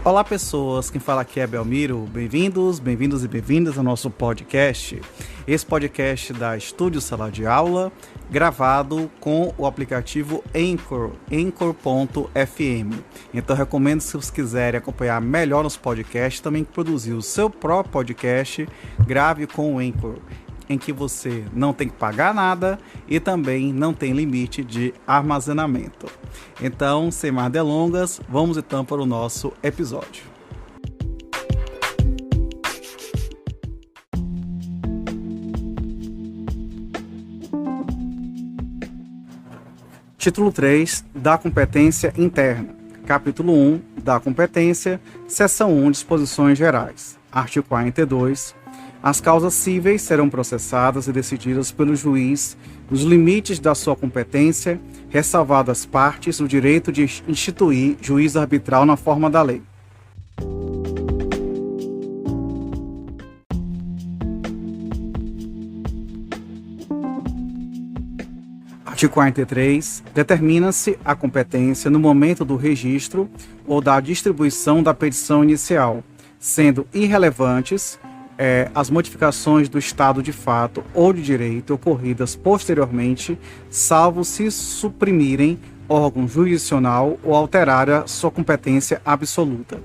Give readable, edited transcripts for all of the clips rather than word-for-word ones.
Olá pessoas, quem fala aqui é Belmiro, bem-vindos e bem-vindas ao nosso podcast. Esse podcast da Estúdio Sala de Aula, gravado com o aplicativo Anchor, Anchor.fm. Então recomendo, se vocês quiserem acompanhar melhor nos podcasts, também produzir o seu próprio podcast, grave com o Anchor, em que você não tem que pagar nada e também não tem limite de armazenamento. Então, sem mais delongas, vamos então para o nosso episódio. Título 3 da competência interna. Capítulo 1 da competência, seção 1, disposições gerais. Artigo 42. As causas cíveis serão processadas e decididas pelo juiz nos limites da sua competência, ressalvadas as partes o direito de instituir juiz arbitral na forma da lei. Artigo 43. Determina-se a competência no momento do registro ou da distribuição da petição inicial, sendo irrelevantes as modificações do estado de fato ou de direito ocorridas posteriormente, salvo se suprimirem órgão jurisdicional ou alterar a sua competência absoluta.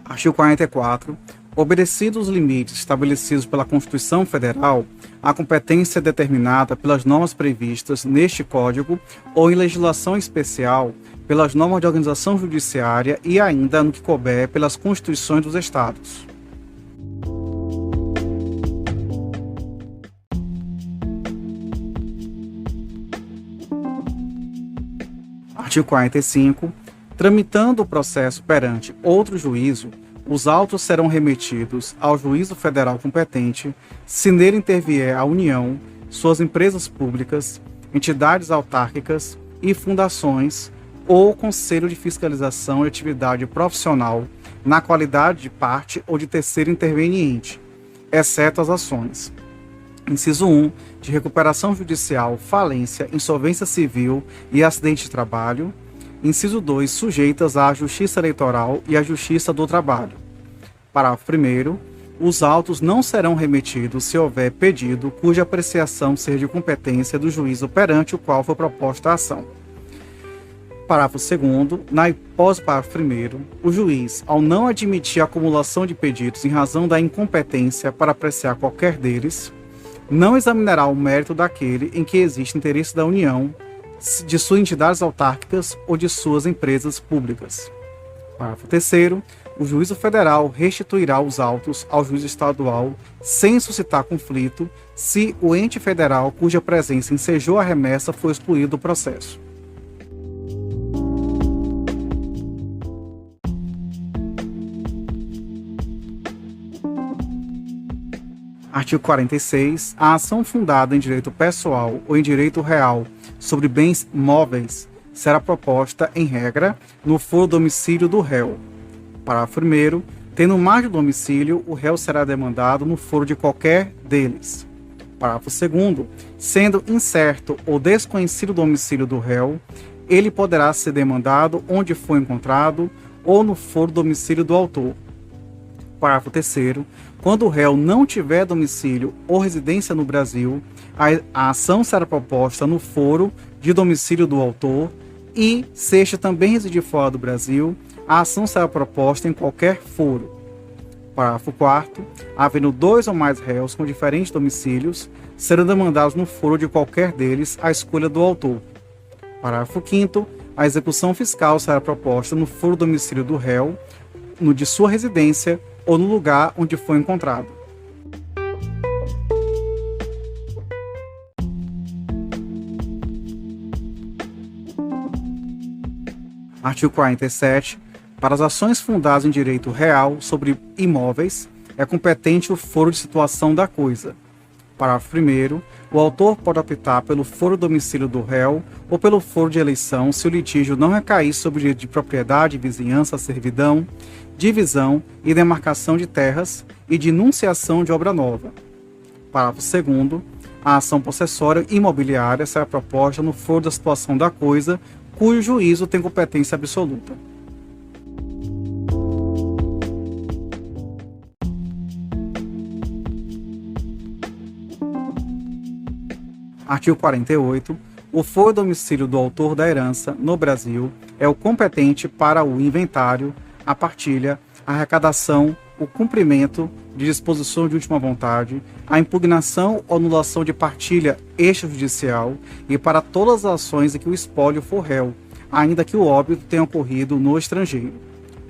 Artigo 44. Obedecidos os limites estabelecidos pela Constituição Federal, a competência é determinada pelas normas previstas neste Código ou em legislação especial, pelas normas de organização judiciária e ainda, no que couber, pelas Constituições dos Estados. Artigo 45. Tramitando o processo perante outro juízo, os autos serão remetidos ao juízo federal competente, se nele intervier a União, suas empresas públicas, entidades autárquicas e fundações, ou Conselho de Fiscalização e Atividade Profissional, na qualidade de parte ou de terceiro interveniente, exceto as ações. Inciso 1. De recuperação judicial, falência, insolvência civil e acidente de trabalho. Inciso 2. Sujeitas à Justiça Eleitoral e à Justiça do Trabalho. Parágrafo 1º. Os autos não serão remetidos se houver pedido cuja apreciação seja de competência do juízo perante o qual foi proposta a ação. Parágrafo 2º. Na hipótese do parágrafo 1º, o juiz, ao não admitir a acumulação de pedidos em razão da incompetência para apreciar qualquer deles, não examinará o mérito daquele em que existe interesse da União, de suas entidades autárquicas ou de suas empresas públicas. Parágrafo 3º. O juízo federal restituirá os autos ao juízo estadual sem suscitar conflito se o ente federal cuja presença ensejou a remessa for excluído do processo. Artigo 46. A ação fundada em direito pessoal ou em direito real sobre bens móveis será proposta, em regra, no foro do domicílio do réu. Parágrafo 1º. Tendo mais de domicílio, o réu será demandado no foro de qualquer deles. Parágrafo 2º. Sendo incerto ou desconhecido o domicílio do réu, ele poderá ser demandado onde for encontrado ou no foro do domicílio do autor. Parágrafo 3º. Quando o réu não tiver domicílio ou residência no Brasil, a ação será proposta no foro de domicílio do autor e, se este também residir fora do Brasil, a ação será proposta em qualquer foro. Parágrafo 4º. Havendo dois ou mais réus com diferentes domicílios, serão demandados no foro de qualquer deles à escolha do autor. Parágrafo 5º. A execução fiscal será proposta no foro do domicílio do réu, no de sua residência ou no lugar onde foi encontrado. Artigo 47. Para as ações fundadas em direito real sobre imóveis, é competente o foro de situação da coisa. Parágrafo 1º. O autor pode optar pelo foro domicílio do réu ou pelo foro de eleição se o litígio não recair sobre o direito de propriedade, vizinhança, servidão, divisão e demarcação de terras e de enunciação de obra nova. Parágrafo 2º. A ação possessória imobiliária será proposta no foro da situação da coisa, cujo juízo tem competência absoluta. Artigo 48. O foro domicílio do autor da herança no Brasil é o competente para o inventário, a partilha, a arrecadação, o cumprimento de disposições de última vontade, a impugnação ou anulação de partilha extrajudicial e para todas as ações em que o espólio for réu, ainda que o óbito tenha ocorrido no estrangeiro.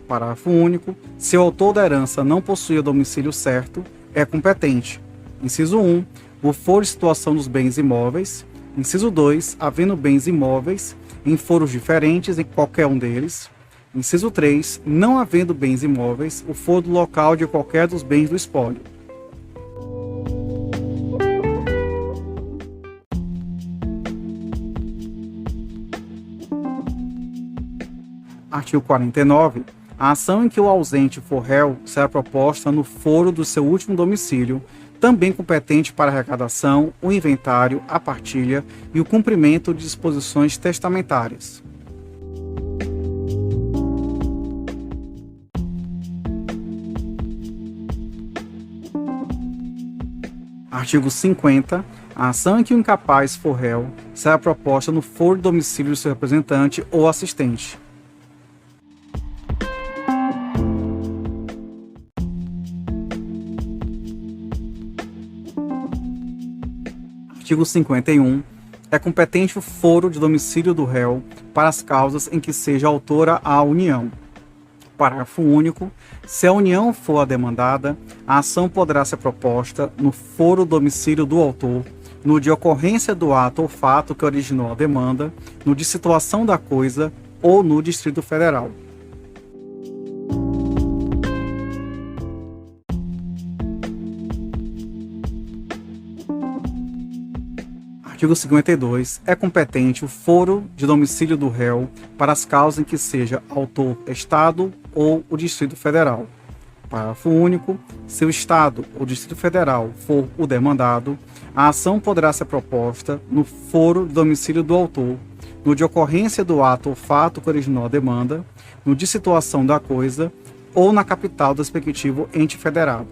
Parágrafo único. Se o autor da herança não possuir o domicílio certo, é competente. Inciso 1. O foro de situação dos bens imóveis. Inciso 2. Havendo bens imóveis em foros diferentes em qualquer um deles. Inciso 3. Não havendo bens imóveis, o foro do local de qualquer dos bens do espólio. Artigo 49. A ação em que o ausente for réu será proposta no foro do seu último domicílio, também competente para a arrecadação, o inventário, a partilha e o cumprimento de disposições testamentárias. Artigo 50. A ação em que o incapaz for réu será proposta no foro do domicílio do seu representante ou assistente. Artigo 51. É competente o foro de domicílio do réu para as causas em que seja autora a União. Parágrafo único. Se a União for a demandada, a ação poderá ser proposta no foro do domicílio do autor, no de ocorrência do ato ou fato que originou a demanda, no de situação da coisa ou no Distrito Federal. Artigo 52. É competente o foro de domicílio do réu para as causas em que seja autor Estado ou o Distrito Federal. Parágrafo único. Se o Estado ou o Distrito Federal for o demandado, a ação poderá ser proposta no foro de domicílio do autor, no de ocorrência do ato ou fato que originou a demanda, no de situação da coisa ou na capital do respectivo ente federado.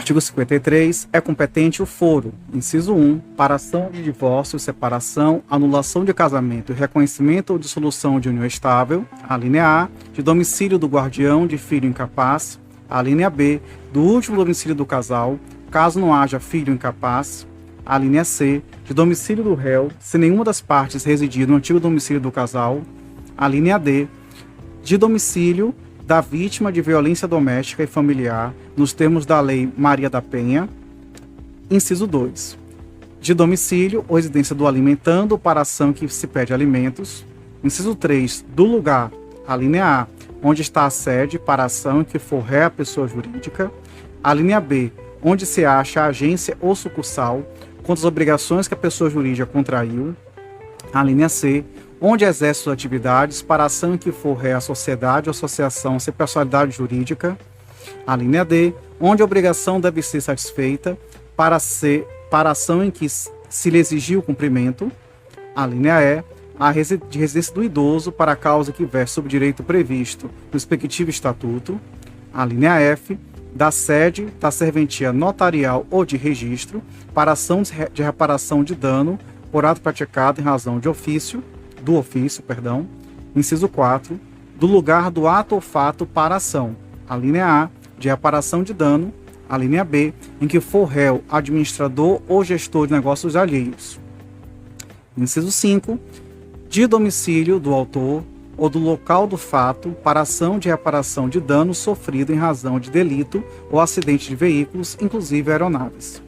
Artigo 53. É competente o foro, inciso 1, para ação de divórcio, separação, anulação de casamento e reconhecimento ou dissolução de união estável, a linha A, de domicílio do guardião de filho incapaz, a linha B, do último domicílio do casal, caso não haja filho incapaz, a linha C, de domicílio do réu, se nenhuma das partes residir no antigo domicílio do casal, a linha D, de domicílio da vítima de violência doméstica e familiar, nos termos da Lei Maria da Penha. Inciso 2. De domicílio ou residência do alimentando para ação que se pede alimentos. Inciso 3. Do lugar, a linha A, onde está a sede para ação em que for ré a pessoa jurídica. A linha B, onde se acha a agência ou sucursal, contra as obrigações que a pessoa jurídica contraiu. A linha C, onde exerce suas atividades para ação em que for ré a sociedade ou associação sem personalidade jurídica. A linha D, onde a obrigação deve ser satisfeita para ação em que se lhe exigiu o cumprimento. A linha E, de residência do idoso para a causa que verse sobre o direito previsto no respectivo estatuto. A linha F, da sede da serventia notarial ou de registro para ação de reparação de dano por ato praticado em razão do ofício. Inciso 4. Do lugar do ato ou fato para ação. A linha A, de reparação de dano. A linha B, em que for réu, administrador ou gestor de negócios alheios. Inciso 5. De domicílio do autor ou do local do fato para ação de reparação de dano sofrido em razão de delito ou acidente de veículos, inclusive aeronaves.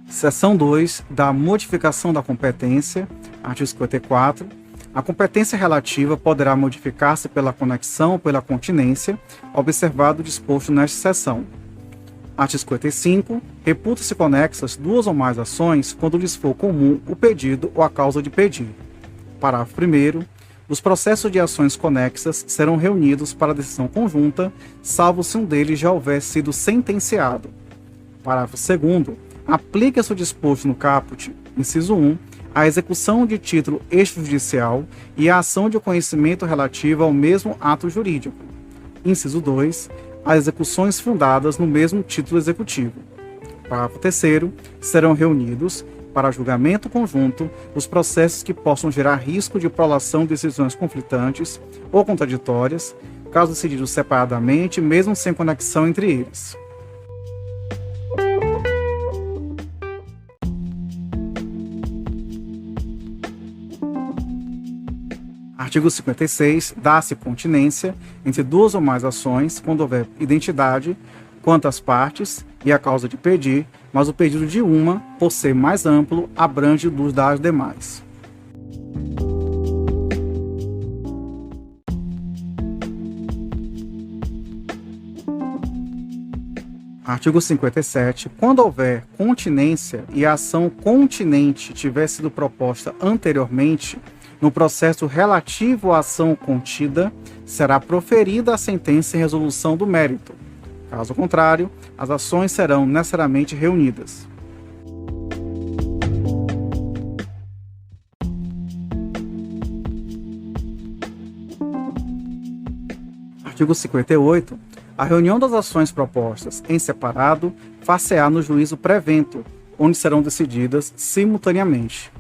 Seção 2, da modificação da competência, artigo 54. A competência relativa poderá modificar-se pela conexão ou pela continência, observado o disposto nesta seção. Artigo 55. Reputa-se conexas duas ou mais ações quando lhes for comum o pedido ou a causa de pedir. Parágrafo 1º. Os processos de ações conexas serão reunidos para decisão conjunta, salvo se um deles já houver sido sentenciado. Parágrafo 2º. Aplica-se o disposto no caput, inciso 1, a execução de título extrajudicial e a ação de conhecimento relativa ao mesmo ato jurídico. Inciso 2. As execuções fundadas no mesmo título executivo. Parágrafo 3º. Serão reunidos, para julgamento conjunto, os processos que possam gerar risco de prolação de decisões conflitantes ou contraditórias, caso decididos separadamente, mesmo sem conexão entre eles. Artigo 56. Dá-se continência entre duas ou mais ações quando houver identidade quanto às partes e a causa de pedir, mas o pedido de uma, por ser mais amplo, abrange dos das demais. Artigo 57. Quando houver continência e a ação continente tiver sido proposta anteriormente, no processo relativo à ação contida, será proferida a sentença em resolução do mérito. Caso contrário, as ações serão necessariamente reunidas. Artigo 58. A reunião das ações propostas em separado far-se-á no juízo prevento, onde serão decididas simultaneamente.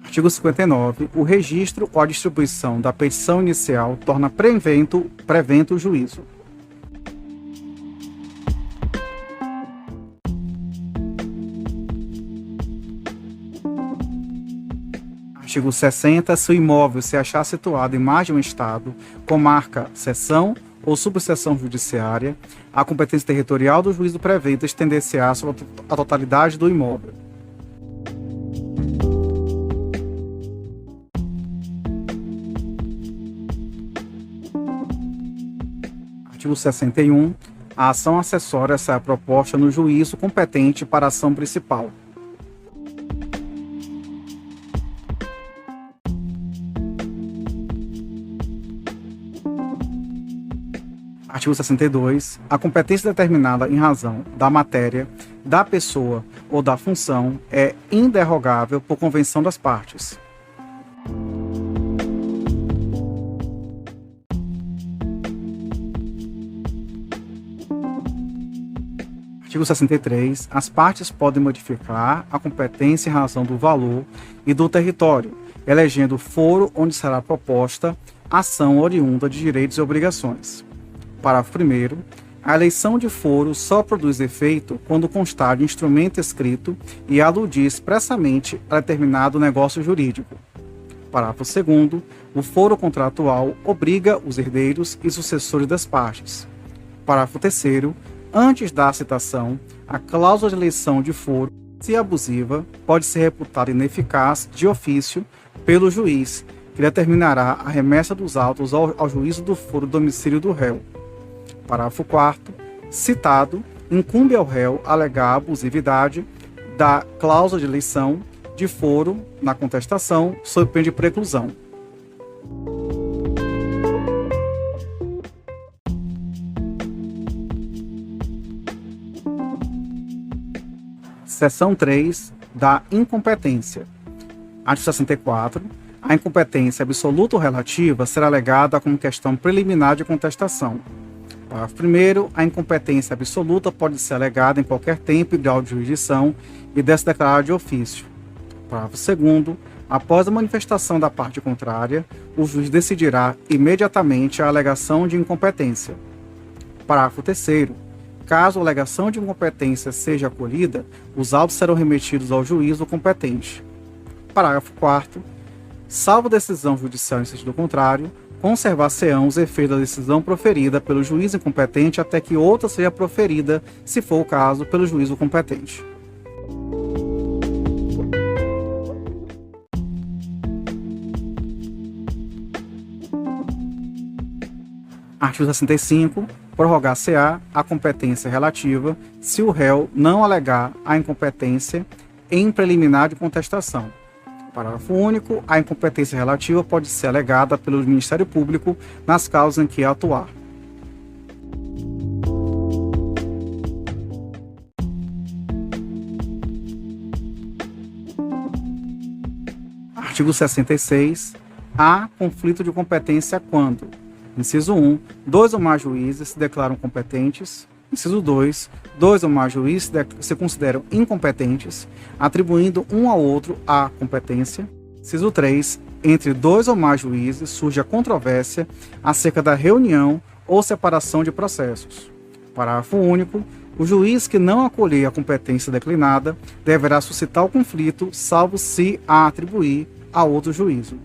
Artigo 59. O registro ou a distribuição da petição inicial torna prevento o juízo. Artigo 60. Se o imóvel se achar situado em mais de um estado, com marca seção ou subseção judiciária, a competência territorial do juízo prevento estender-se-á sobre a totalidade do imóvel. Artigo 61. A ação acessória será proposta no juízo competente para a ação principal. Artigo 62. A competência determinada em razão da matéria, da pessoa ou da função é inderrogável por convenção das partes. Artigo 63. As partes podem modificar a competência em razão do valor e do território, elegendo o foro onde será proposta ação oriunda de direitos e obrigações. Parágrafo 1º. A eleição de foro só produz efeito quando constar de instrumento escrito e aludir expressamente a determinado negócio jurídico. Parágrafo 2º. O foro contratual obriga os herdeiros e sucessores das partes. Parágrafo 3º. Antes da citação, a cláusula de eleição de foro, se abusiva, pode ser reputada ineficaz de ofício pelo juiz, que determinará a remessa dos autos ao juízo do foro do domicílio do réu. Parágrafo 4º. Citado, incumbe ao réu alegar a abusividade da cláusula de eleição de foro na contestação, sob pena de preclusão. Seção 3 da incompetência. Artigo 64. A incompetência absoluta ou relativa será alegada como questão preliminar de contestação. Parágrafo 1º. A incompetência absoluta pode ser alegada em qualquer tempo e grau de jurisdição e deve ser declarada de ofício. Parágrafo 2º. Após a manifestação da parte contrária, o juiz decidirá imediatamente a alegação de incompetência. Parágrafo 3º. Caso a alegação de incompetência seja acolhida, os autos serão remetidos ao juízo competente. Parágrafo 4º. Salvo decisão judicial em sentido contrário, conservar-se-ão os efeitos da decisão proferida pelo juízo incompetente até que outra seja proferida, se for o caso, pelo juízo competente. Artigo 65. Prorrogar-se-á a competência relativa se o réu não alegar a incompetência em preliminar de contestação. Parágrafo único. A incompetência relativa pode ser alegada pelo Ministério Público nas causas em que atuar. Artigo 66. Há conflito de competência quando: inciso 1, dois ou mais juízes se declaram competentes. Inciso 2, dois ou mais juízes se consideram incompetentes, atribuindo um ao outro a competência. Inciso 3, entre dois ou mais juízes surge a controvérsia acerca da reunião ou separação de processos. Parágrafo único. O juiz que não acolher a competência declinada deverá suscitar o conflito, salvo se a atribuir a outro juízo.